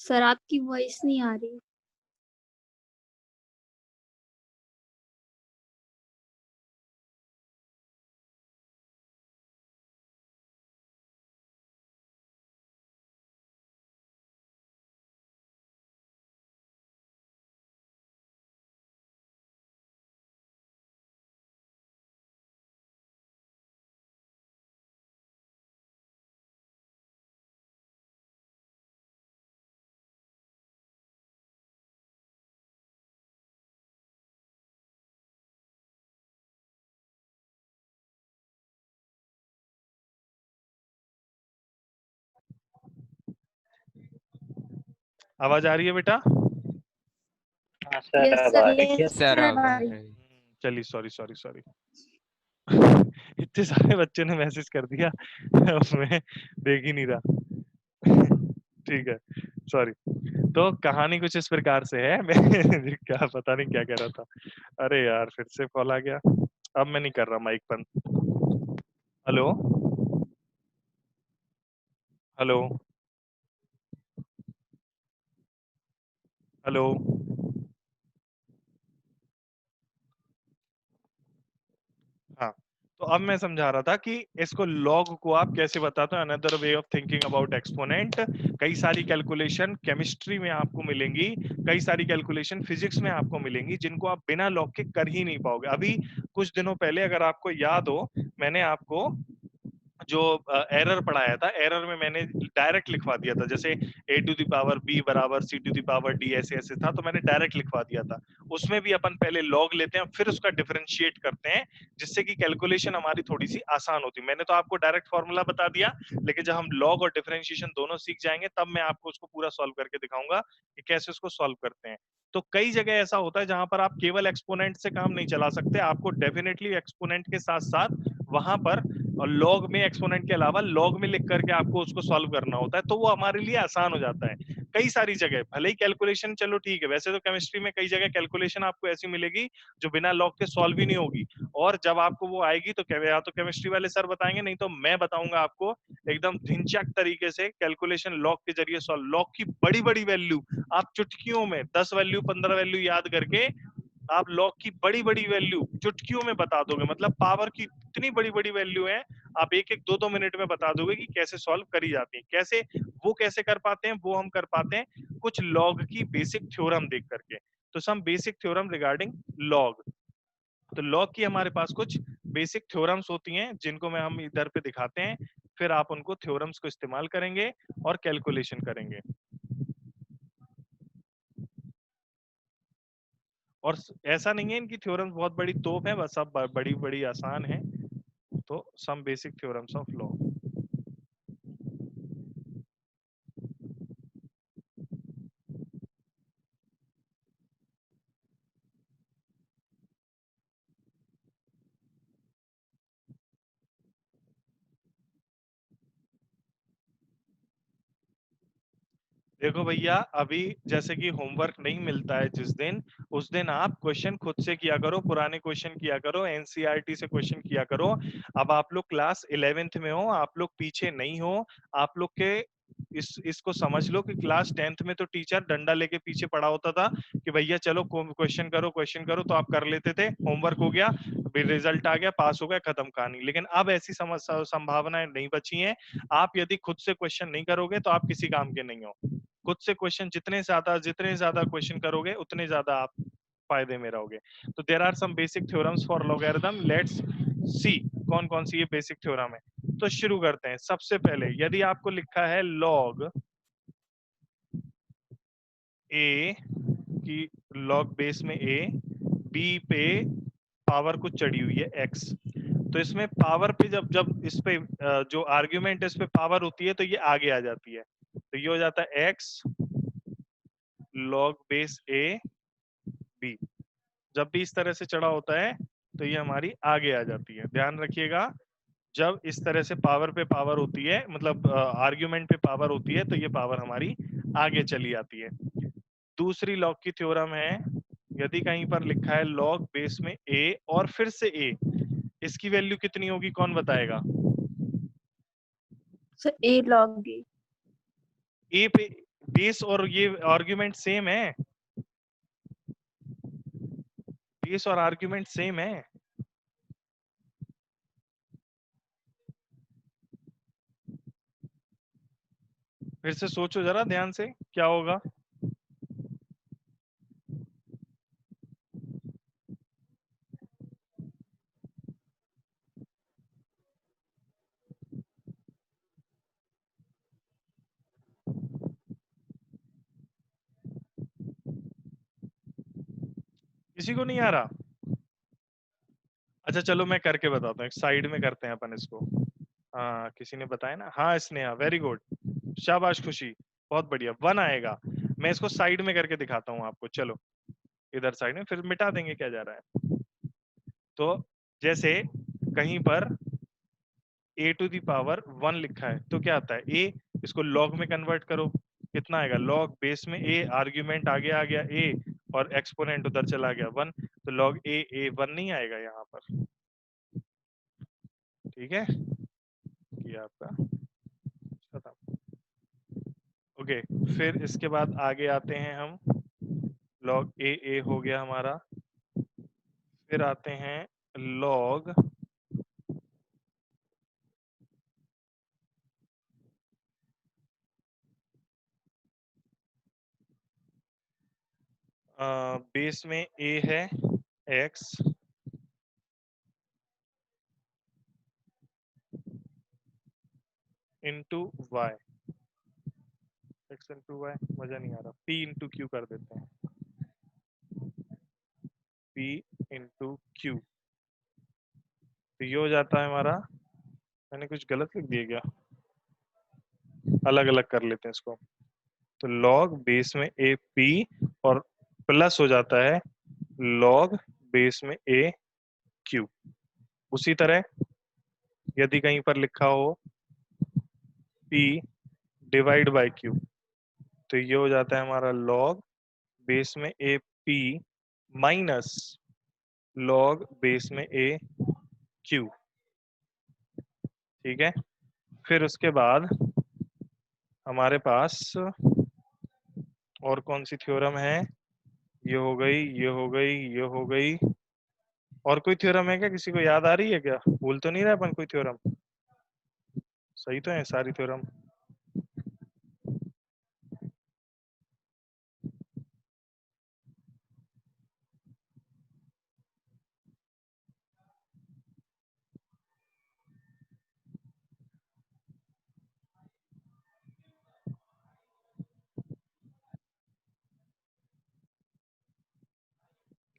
सर आपकी वॉइस नहीं आ रही। आवाज आ रही है बेटा? हाँ सर, यस अब सर, आ रही है। यस सर सर अब आ आ रही। रही। चलिए, सॉरी सॉरी सॉरी। इतने सारे बच्चों ने मैसेज कर दिया, मैं देख ही नहीं रहा। ठीक है, सॉरी। तो कहानी कुछ इस प्रकार से है। मैं क्या पता नहीं क्या कह रहा था। अरे यार, फिर से कॉल आ गया। अब मैं नहीं कर रहा माइक बंद। Hello, hello, hello. हाँ, तो अब मैं समझा रहा था कि इसको लॉग को आप कैसे बताते हो। Another way of thinking about exponent. कई सारी कैलकुलेशन केमिस्ट्री में आपको मिलेंगी, कई सारी कैलकुलेशन फिजिक्स में आपको मिलेंगी, जिनको आप बिना लॉग के कर ही नहीं पाओगे। अभी कुछ दिनों पहले, अगर आपको याद हो, मैंने आपको जो एरर पढ़ाया था, एरर में मैंने डायरेक्ट लिखवा दिया था, जैसे a⁴b बराबर c⁴d, ऐसे ऐसे था, तो मैंने डायरेक्ट लिखवा दिया था। उसमें भी अपन पहले लॉग लेते हैं, फिर उसका डिफरेंशिएट करते हैं, जिससे कि कैलकुलेशन हमारी थोड़ी सी आसान होती है। मैंने तो आपको डायरेक्ट फॉर्मूला बता दिया, लेकिन जब हम लॉग और डिफरेंशिएशन दोनों सीख जाएंगे, तब मैं आपको उसको पूरा सॉल्व करके दिखाऊंगा कि कैसे उसको सॉल्व करते हैं। तो कई जगह ऐसा होता है जहां पर आप केवल एक्सपोनेंट से काम नहीं चला सकते, आपको डेफिनेटली एक्सपोनेंट के साथ साथ वहां पर और लॉग में, एक्सपोनेंट के अलावा लॉग में लिख करके आपको उसको सॉल्व करना होता है, तो वो हमारे लिए आसान हो जाता है। कई सारी जगह भले ही कैलकुलेशन, चलो ठीक है, वैसे तो केमिस्ट्री में कई जगह कैलकुलेशन आपको ऐसी मिलेगी जो बिना लॉग के सॉल्व ही नहीं होगी, और जब आपको वो आएगी तो या तो केमिस्ट्री वाले सर बताएंगे, नहीं तो मैं बताऊंगा आपको एकदम ढिंचैक तरीके से कैलकुलेशन लॉग के जरिए सॉल्व। लॉग की बड़ी बड़ी वैल्यू आप चुटकियों में 10 वैल्यू 15 वैल्यू याद करके आप लॉग की बड़ी बड़ी वैल्यू चुटकियों में बता दोगे। मतलब पावर की इतनी बड़ी बड़ी वैल्यू है, आप एक एक दो दो मिनट में बता दोगे कि कैसे सॉल्व करी जाती है। कैसे वो कैसे कर पाते हैं, वो हम कर पाते हैं कुछ लॉग की बेसिक थ्योरम देख करके। तो some basic theorem regarding log. तो लॉग की हमारे पास कुछ बेसिक थ्योरम्स होती हैं, जिनको मैं हम इधर पे दिखाते हैं, फिर आप उनको थ्योरम्स को इस्तेमाल करेंगे और कैलकुलेशन करेंगे। और ऐसा नहीं है इनकी थ्योरम्स बहुत बड़ी तोप है, बस सब बड़ी बड़ी आसान है। तो some basic theorems of law. देखो भैया, अभी जैसे कि होमवर्क नहीं मिलता है जिस दिन, उस दिन आप क्वेश्चन खुद से किया करो, पुराने क्वेश्चन किया करो, एनसीईआरटी से क्वेश्चन किया करो। अब आप लोग क्लास 11th में हो, आप लोग पीछे नहीं हो। आप लोग के इसको समझ लो कि क्लास 10th में तो टीचर डंडा लेके पीछे पड़ा होता था कि भैया चलो क्वेश्चन करो क्वेश्चन करो, तो आप कर लेते थे, होमवर्क हो गया। रिजल्ट आ गया, पास हो गया, खत्म कहानी। लेकिन अब ऐसी समस्या संभावनाएं नहीं बची हैं। आप यदि खुद से क्वेश्चन नहीं करोगे तो आप किसी काम के नहीं हो। खुद से क्वेश्चन जितने ज्यादा क्वेश्चन करोगे उतने ज्यादा आप फायदे में रहोगे। तो there are some basic theorems for logarithm, let's see कौन कौन सी ये बेसिक थ्योरम है। तो शुरू करते हैं। सबसे पहले यदि आपको लिखा है लॉग ए की, लॉग बेस में ए, बी पे पावर कुछ चढ़ी हुई है एक्स, तो इसमें पावर पे जब जब इस पे जो आर्ग्यूमेंट इस पे पावर होती है तो ये आगे आ जाती है। तो ये हो जाता है x log base a b. जब भी इस तरह से चढ़ा होता है तो ये हमारी आगे आ जाती है। ध्यान रखिएगा, जब इस तरह से पावर पे पावर होती है, मतलब आर्ग्यूमेंट पे पावर होती है, तो ये पावर हमारी आगे चली आती है। दूसरी लॉग की थ्योरम है, यदि कहीं पर लिखा है लॉग बेस में ए और फिर से ए, इसकी वैल्यू कितनी होगी कौन बताएगा? सर ए लॉग ए। ए पे बेस और ये आर्ग्यूमेंट सेम है, बेस और आर्ग्यूमेंट सेम है। फिर से सोचो जरा ध्यान से क्या होगा। किसी को नहीं आ रहा? अच्छा चलो मैं करके बताता हूँ, एक साइड में करते हैं अपन इसको। हाँ किसी ने बताया ना, हाँ स्नेहा, वेरी गुड, शाबाश खुशी, बहुत बढ़िया, वन आएगा। मैं इसको साइड में करके दिखाता हूँ आपको, चलो इधर साइड में, फिर मिटा देंगे क्या जा रहा है। तो जैसे कहीं पर ए टू दी पावर वन लिखा है तो क्या आता है ए, इसको लॉग में कन्वर्ट करो, कितना आएगा लॉग बेस में ए, आर्ग्यूमेंट आगे आ गया ए और एक्सपोनेंट उधर चला गया वन, तो लॉग ए वन नहीं आएगा यहाँ पर। ठीक है, ये आपका खत्म। ओके, फिर इसके बाद आगे आते हैं हम, लॉग ए हो गया हमारा। फिर आते हैं लॉग बेस में ए है x into y, x into y मजा नहीं आ रहा, पी इंटू क्यू कर देते हैं, पी इंटू क्यू। तो ये हो जाता है हमारा, मैंने कुछ गलत लिख दिया क्या? अलग अलग कर लेते हैं इसको। तो लॉग बेस में ए पी और प्लस हो जाता है लॉग बेस में ए क्यू। उसी तरह यदि कहीं पर लिखा हो पी डिवाइड बाय क्यू, तो ये हो जाता है हमारा लॉग बेस में A P minus log base में ए क्यू। ठीक है, फिर उसके बाद हमारे पास और कौन सी थ्योरम है? ये हो गई, ये हो गई, ये हो गई। और कोई थ्योरम है क्या, किसी को याद आ रही है क्या? भूल तो नहीं रहा अपन कोई थ्योरम? सही तो है सारी थ्योरम।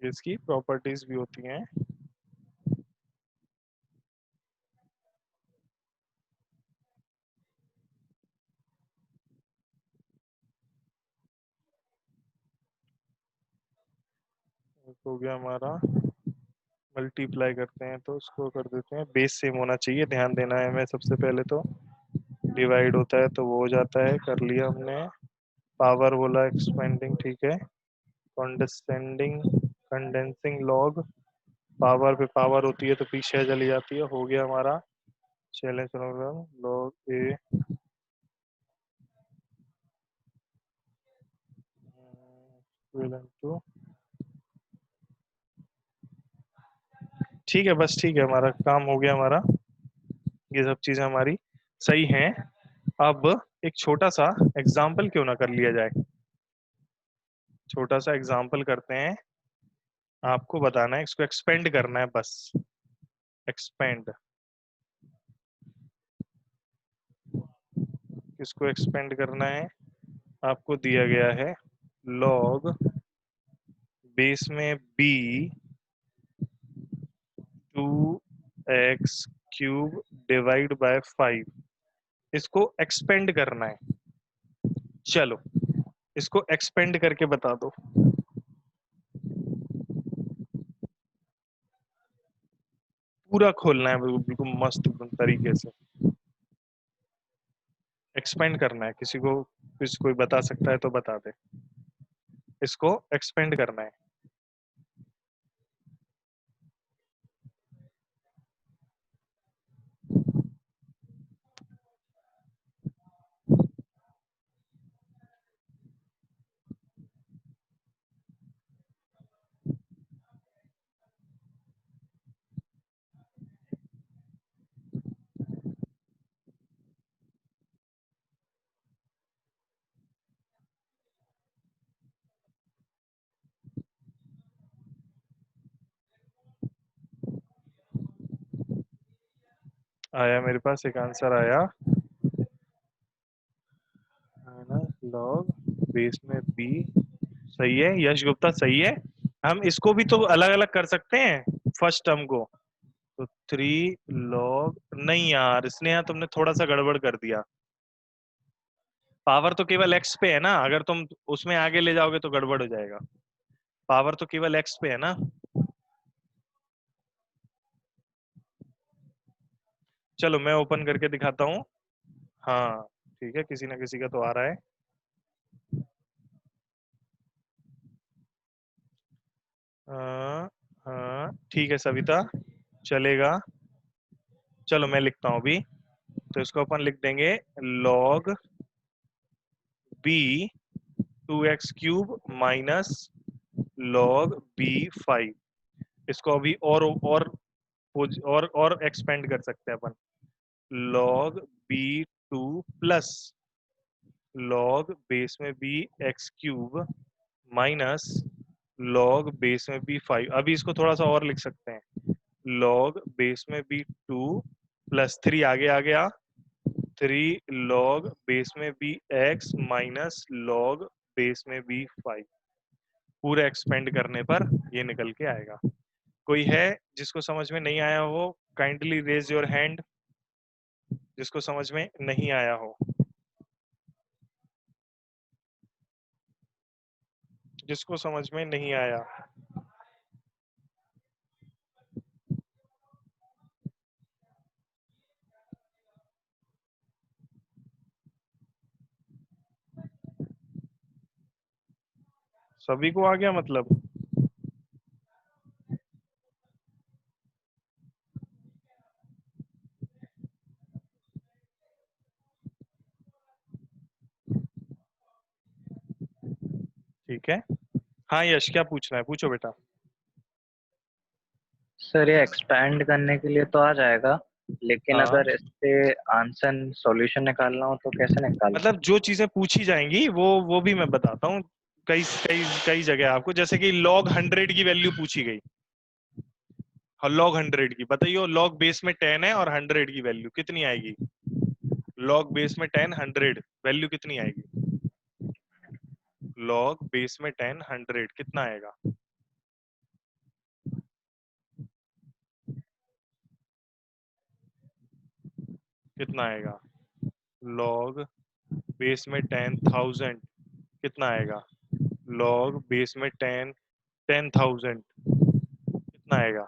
इसकी प्रॉपर्टीज भी होती हैं। एक हो गया हमारा, मल्टीप्लाई करते हैं तो उसको कर देते हैं, बेस सेम होना चाहिए, ध्यान देना है हमें सबसे पहले तो। डिवाइड होता है तो वो हो जाता है, कर लिया हमने। पावर बोला एक्सपेंडिंग, ठीक है। कॉन्डेंसिंग, कंडेंसिंग लॉग, पावर पे पावर होती है तो पीछे चली जाती है, हो गया हमारा challenge program log a two. ठीक है, बस ठीक है, हमारा काम हो गया हमारा। ये सब चीजें हमारी सही हैं। अब एक छोटा सा एग्जाम्पल क्यों ना कर लिया जाए। छोटा सा एग्जाम्पल करते हैं। आपको बताना है, इसको एक्सपेंड करना है बस। एक्सपेंड, किसको एक्सपेंड करना है? आपको दिया गया है log बेस में b 2x³ डिवाइड बाय 5। इसको एक्सपेंड करना है। चलो इसको एक्सपेंड करके बता दो। पूरा खोलना है बिल्कुल मस्त तरीके से एक्सपेंड करना है। किसी कोई बता सकता है तो बता दे। इसको एक्सपेंड करना है। आया मेरे पास एक आंसर आया है ना। लॉग बेस में बी सही है, यश गुप्ता सही है। हम इसको भी तो अलग अलग कर सकते हैं फर्स्ट टर्म को। तो 3 log, नहीं यार स्नेहा तुमने थोड़ा सा गड़बड़ कर दिया। पावर तो केवल एक्स पे है ना, अगर तुम उसमें आगे ले जाओगे तो गड़बड़ हो जाएगा। पावर तो केवल एक्स पे है ना। चलो मैं ओपन करके दिखाता हूँ। हाँ ठीक है, किसी ना किसी का तो आ रहा है। हाँ हाँ ठीक है सविता, चलेगा। चलो मैं लिखता हूँ अभी। तो इसको अपन लिख देंगे log b 2x³ minus log b 5। इसको अभी और एक्सपेंड कर सकते हैं अपन। log b 2 plus log base में b x³ minus log base में b 5। अभी इसको थोड़ा सा और लिख सकते हैं। log बेस में b 2 प्लस 3 आगे आ गया 3 log बेस में b x minus log base में b 5। पूरा एक्सपेंड करने पर ये निकल के आएगा। कोई है जिसको समझ में नहीं आया हो? काइंडली रेज योर हैंड जिसको समझ में नहीं आया हो। जिसको समझ में नहीं आया। सभी को आ गया मतलब? ठीक है। हाँ यश क्या पूछना है, पूछो बेटा। सर ये एक्सपैंड करने के लिए तो आ जाएगा, लेकिन हाँ अगर इससे आंसर सॉल्यूशन निकालना हो तो कैसे निकालते मतलब हैं? जो चीजें पूछी जाएंगी वो भी मैं बताता हूँ। कई कई कई जगह आपको, जैसे कि log 100 की वैल्यू पूछी गई। और log 100 की बताइए, log बेस में 10 है और 100 की वैल्यू कितनी आएगी? log बेस में 10 100 वैल्यू कितनी आएगी? log बेस में 10 100 कितना आएगा? कितना आएगा? log बेस में 10,000 कितना आएगा? log बेस में 10,000 कितना आएगा?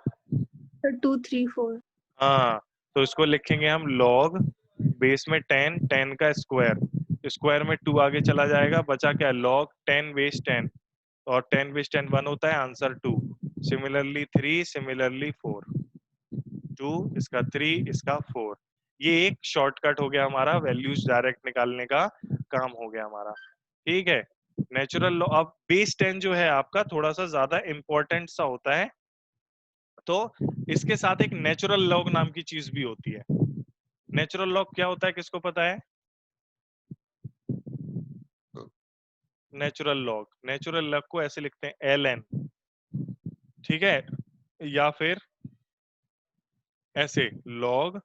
234। हाँ तो इसको लिखेंगे हम log बेस में 10 का स्क्वायर। स्क्वायर में 2 आगे चला जाएगा, बचा क्या? log 10 बेस 10, और 10 बेस 10 1 होता है, आंसर 2। Similarly 3, similarly 4। 2 इसका 3 इसका 4। ये एक शॉर्टकट हो गया हमारा, वैल्यूज डायरेक्ट निकालने का काम हो गया हमारा। ठीक है। Natural law. अब बेस 10 जो है आपका थोड़ा सा ज्यादा इंपॉर्टेंट सा होता है। तो इसके साथ एक नेचुरल लॉग नाम की चीज भी होती है। नेचुरल लॉग क्या होता है, किसको पता है? नेचुरल लॉग को ऐसे लिखते हैं ln, ठीक है, या फिर ऐसे लॉग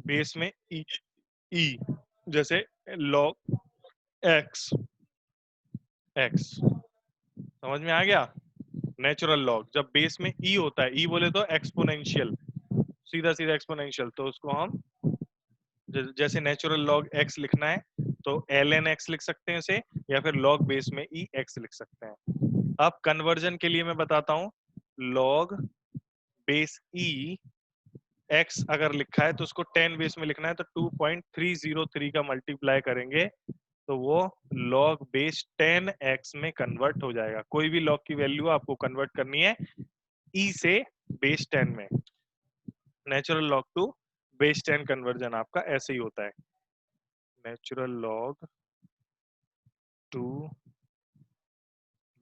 बेस में ई, जैसे लॉग एक्स, समझ में आ गया? नेचुरल लॉग जब बेस में ई होता है, ई बोले तो एक्सपोनेंशियल, सीधा सीधा एक्सपोनेंशियल, तो उसको हम जैसे नेचुरल लॉग एक्स लिखना है तो ln x लिख सकते हैं इसे, या फिर लॉग बेस में ई एक्स लिख सकते हैं। अब कन्वर्जन के लिए मैं बताता हूं, लॉग बेस ई एक्स अगर लिखा है तो उसको 10 बेस में लिखना है, तो 2.303 का मल्टीप्लाई करेंगे तो वो log बेस 10x में कन्वर्ट हो जाएगा। कोई भी log की वैल्यू आपको कन्वर्ट करनी है e से बेस 10 में। Natural log to base 10 conversion आपका ऐसे ही होता है, natural log to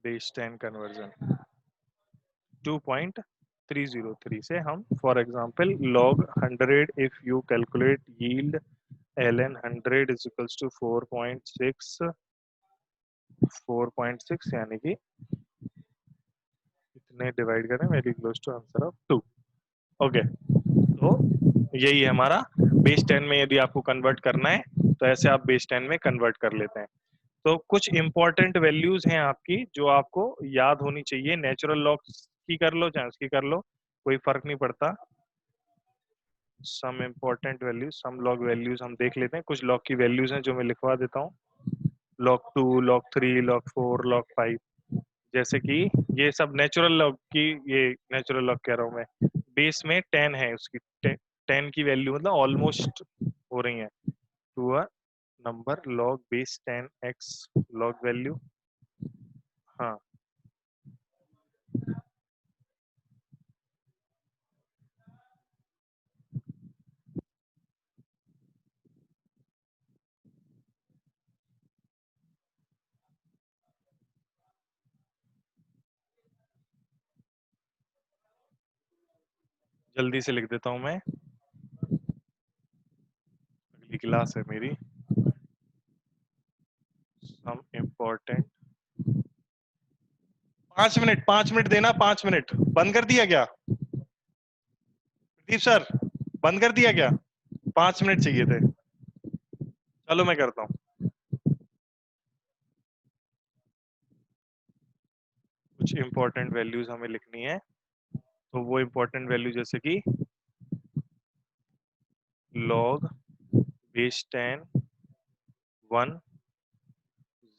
base 10 conversion 2.303 से हम for example log 100 if you calculate yield ln 100 is equals to 4.6 यानी कि इतने डिवाइड करें very close to answer of 2। Okay, तो यही है हमारा बेस 10 में यदि आपको कन्वर्ट करना है तो ऐसे आप बेस 10 में कन्वर्ट कर लेते हैं। तो कुछ इंपॉर्टेंट वैल्यूज हैं आपकी जो आपको याद होनी चाहिए, नेचुरल लॉग की कर लो चाहे उसकी कर लो, कोई फर्क नहीं पड़ता। सम इंपॉर्टेंट वैल्यूज, सम लॉग वैल्यूज हम देख लेते हैं। कुछ लॉग की वैल्यूज हैं जो मैं लिखवा देता हूँ, log 2, log 3, log 4, log 5, जैसे कि ये सब नेचुरल लॉग की, ये नेचुरल लॉग कह रहा हूँ मैं, बेस में 10 है, उसकी 10 की वैल्यू मतलब ऑलमोस्ट हो रही है to a number log base 10x log value. हाँ, जल्दी से लिख देता हूँ मैं, अगली क्लास है मेरी। सम इम्पोर्टेंट, 5 मिनट, 5 मिनट देना, 5 मिनट। बंद कर दिया क्या प्रदीप सर? बंद कर दिया क्या? 5 मिनट चाहिए थे। चलो मैं करता हूँ। कुछ इंपॉर्टेंट वैल्यूज हमें लिखनी है, तो वो इंपॉर्टेंट वैल्यू जैसे कि log base 10 1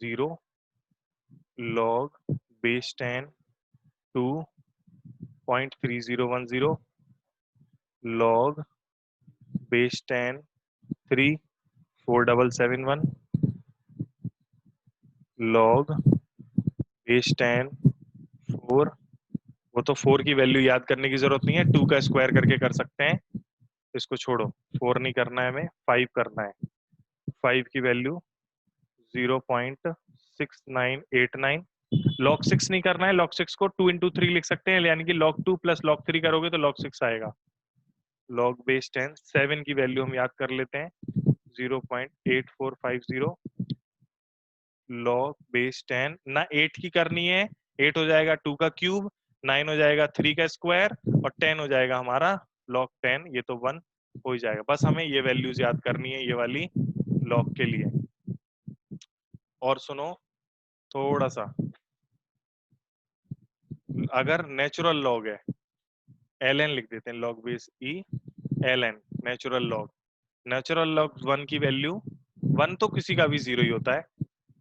0, log base 10 2.3010, log base 10 3 4771, log base 10 4, वो तो 4 की वैल्यू याद करने की जरूरत नहीं है, 2 का स्क्वायर करके कर सकते हैं, इसको छोड़ो, 4 नहीं करना है हमें, 5 करना है। 5 की वैल्यू 0.6989, log 6 नहीं करना है, log 6 को 2 into 3 लिख सकते हैं, यानी कि log 2 प्लस log 3 करोगे तो log 6 आएगा। log बेस 10 7 की वैल्यू हम याद कर लेते हैं, 0.8450, log बेस 10 ना 8 की करनी है, 8 हो जाएगा 2 का क्यूब, 9 हो जाएगा 3 का स्क्वायर, और 10 हो जाएगा हमारा log 10, ये तो 1 हो ही जाएगा। बस हमें ये वैल्यूज याद करनी है ये वाली log के लिए। और सुनो थोड़ा सा, अगर नेचुरल लॉग है, ln लिख देते हैं, log बेस ई ln, नेचुरल लॉग 1 की वैल्यू 1 तो किसी का भी 0 ही होता है,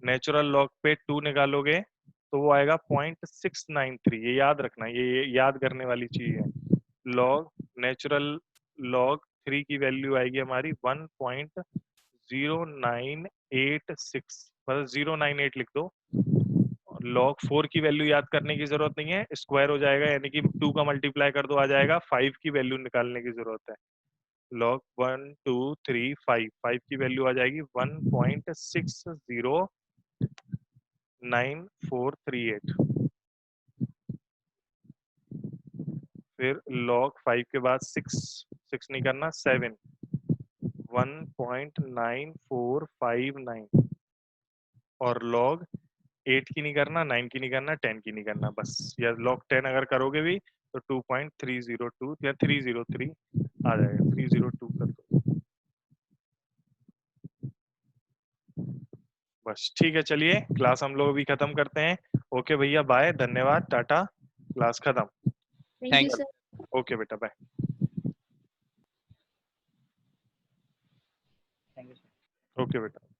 नेचुरल लॉग पे 2 निकालोगे तो वो आएगा 0.693, ये याद रखना, ये याद करने वाली चीज है। लॉग नेचुरल लॉग 3 की वैल्यू आएगी हमारी 1.0986, मतलब 098 लिख दो। log 4 की वैल्यू याद करने की जरूरत नहीं है, स्क्वायर हो जाएगा, यानी कि 2 का मल्टीप्लाई कर दो आ जाएगा। 5 की वैल्यू निकालने की जरूरत है, log 1 2 3 5, 5 की वैल्यू आ जाएगी 1.609438। फिर log 5 के बाद 6 नहीं करना, 7, 1.9459, और log 8 की नहीं करना, 9 की नहीं करना, 10 की नहीं करना बस। या log 10 अगर करोगे भी तो 2.302 या 303 आ जाएगा, 302 कर दो बस। ठीक है, चलिए क्लास हम लोग अभी खत्म करते हैं। ओके भैया, बाय, धन्यवाद, टाटा, क्लास खत्म। Thank you, Thank sir. Okay बेटा, बाय। Thank you. ओके बेटा।